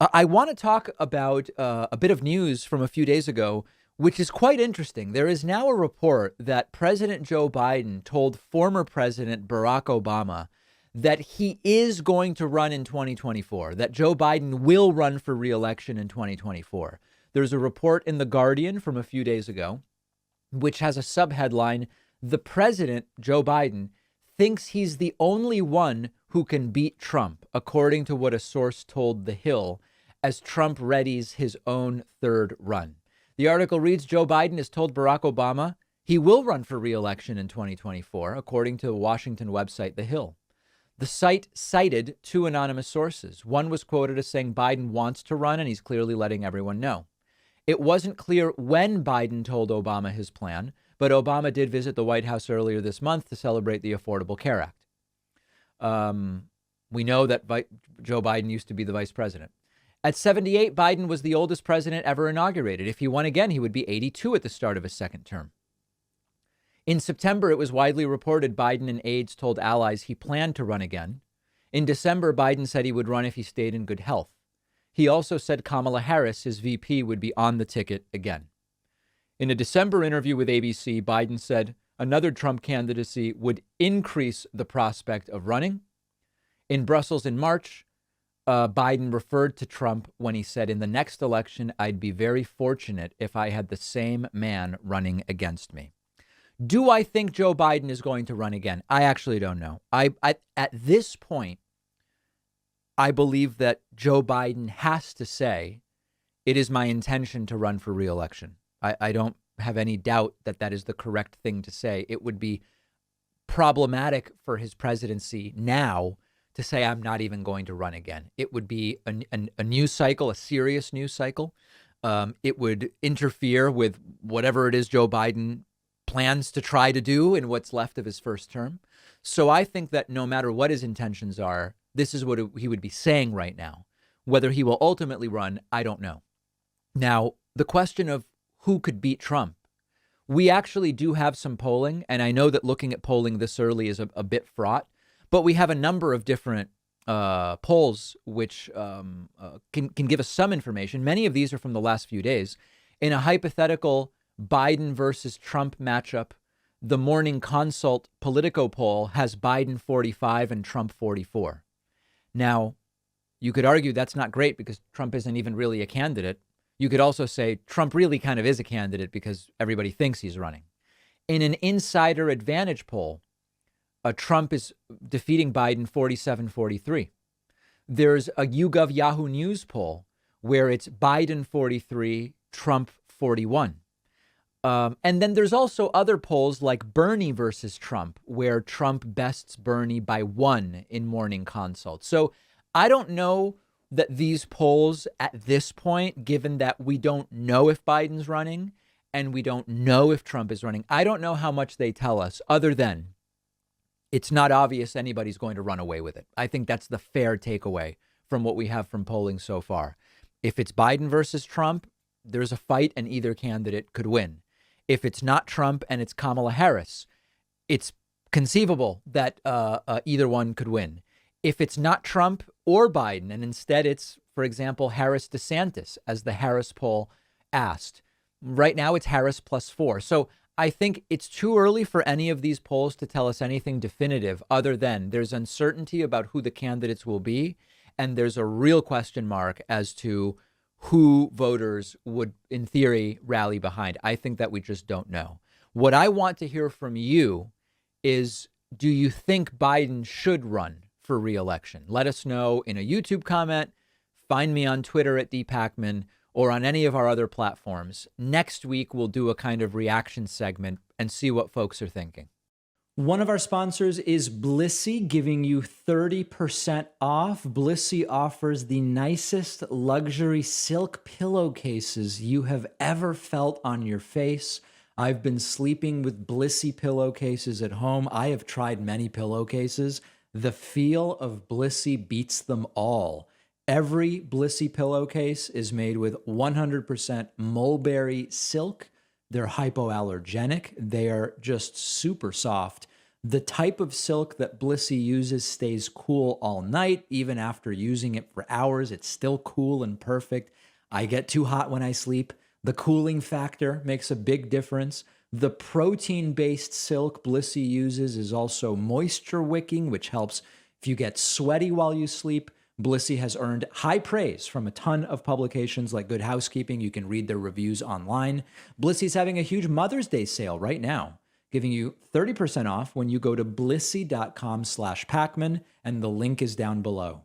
I want to talk about a bit of news from a few days ago, which is quite interesting. There is now a report that President Joe Biden told former President Barack Obama that he is going to run in 2024, that Joe Biden will run for reelection in 2024. There's a report in The Guardian from a few days ago, which has a subheadline: "The president, Joe Biden, thinks he's the only one who can beat Trump," according to what a source told The Hill, as Trump readies his own third run. The article reads, Joe Biden has told Barack Obama he will run for re-election in 2024, according to the Washington website The Hill. The site cited two anonymous sources. One was quoted as saying Biden wants to run, and he's clearly letting everyone know. It wasn't clear when Biden told Obama his plan, but Obama did visit the White House earlier this month to celebrate the Affordable Care Act. We know that Joe Biden used to be the vice president. At 78, Biden was the oldest president ever inaugurated. If he won again, he would be 82 at the start of his second term. In September, it was widely reported Biden and aides told allies he planned to run again. In December, Biden said he would run if he stayed in good health. He also said Kamala Harris, his VP, would be on the ticket again. In a December interview with ABC, Biden said another Trump candidacy would increase the prospect of running. In Brussels in March, Biden referred to Trump when he said, in the next election, I'd be very fortunate if I had the same man running against me. Do I think Joe Biden is going to run again? I actually don't know. At this point, I believe that Joe Biden has to say, it is my intention to run for re-election. I don't have any doubt that that is the correct thing to say. It would be problematic for his presidency now to say, I'm not even going to run again. It would be a news cycle, a serious news cycle. It would interfere with whatever it is Joe Biden plans to try to do in what's left of his first term. So I think that no matter what his intentions are, this is what he would be saying right now. Whether he will ultimately run, I don't know. Now, the question of who could beat Trump, we actually do have some polling. And I know that looking at polling this early is a bit fraught, but we have a number of different polls which can give us some information. Many of these are from the last few days. In a hypothetical Biden versus Trump matchup, the Morning Consult Politico poll has Biden 45 and Trump 44. Now, you could argue that's not great because Trump isn't even really a candidate. You could also say Trump really kind of is a candidate because everybody thinks he's running. In an Insider Advantage poll, Trump is defeating Biden 47-43. There's a YouGov Yahoo News poll where it's Biden 43, Trump 41. And then there's also other polls like Bernie versus Trump, where Trump bests Bernie by 1 in Morning Consult. So I don't know that these polls at this point, given that we don't know if Biden's running and we don't know if Trump is running, I don't know how much they tell us other than it's not obvious anybody's going to run away with it. I think that's the fair takeaway from what we have from polling so far. If it's Biden versus Trump, there's a fight and either candidate could win. If it's not Trump and it's Kamala Harris, it's conceivable that either one could win. If it's not Trump or Biden, and instead it's, for example, Harris DeSantis, as the Harris poll asked, right now it's Harris +4. So I think it's too early for any of these polls to tell us anything definitive other than there's uncertainty about who the candidates will be. And there's a real question mark as to who voters would, in theory, rally behind. I think that we just don't know. What I want to hear from you is, do you think Biden should run for re-election? Let us know in a YouTube comment. Find me on Twitter at dpacman or on any of our other platforms. Next week, we'll do a kind of reaction segment and see what folks are thinking. One of our sponsors is Blissy, giving you 30% off. Blissy offers the nicest luxury silk pillowcases you have ever felt on your face. I've been sleeping with Blissy pillowcases at home. I have tried many pillowcases. The feel of Blissy beats them all. Every Blissy pillowcase is made with 100% mulberry silk. They're hypoallergenic. They are just super soft. The type of silk that Blissy uses stays cool all night. Even after using it for hours, it's still cool and perfect. I get too hot when I sleep. The cooling factor makes a big difference. The protein based silk Blissy uses is also moisture wicking, which helps if you get sweaty while you sleep. Blissy has earned high praise from a ton of publications like Good Housekeeping. You can read their reviews online. Blissy's having a huge Mother's Day sale right now, giving you 30% off when you go to blissy.com/Pacman, and the link is down below.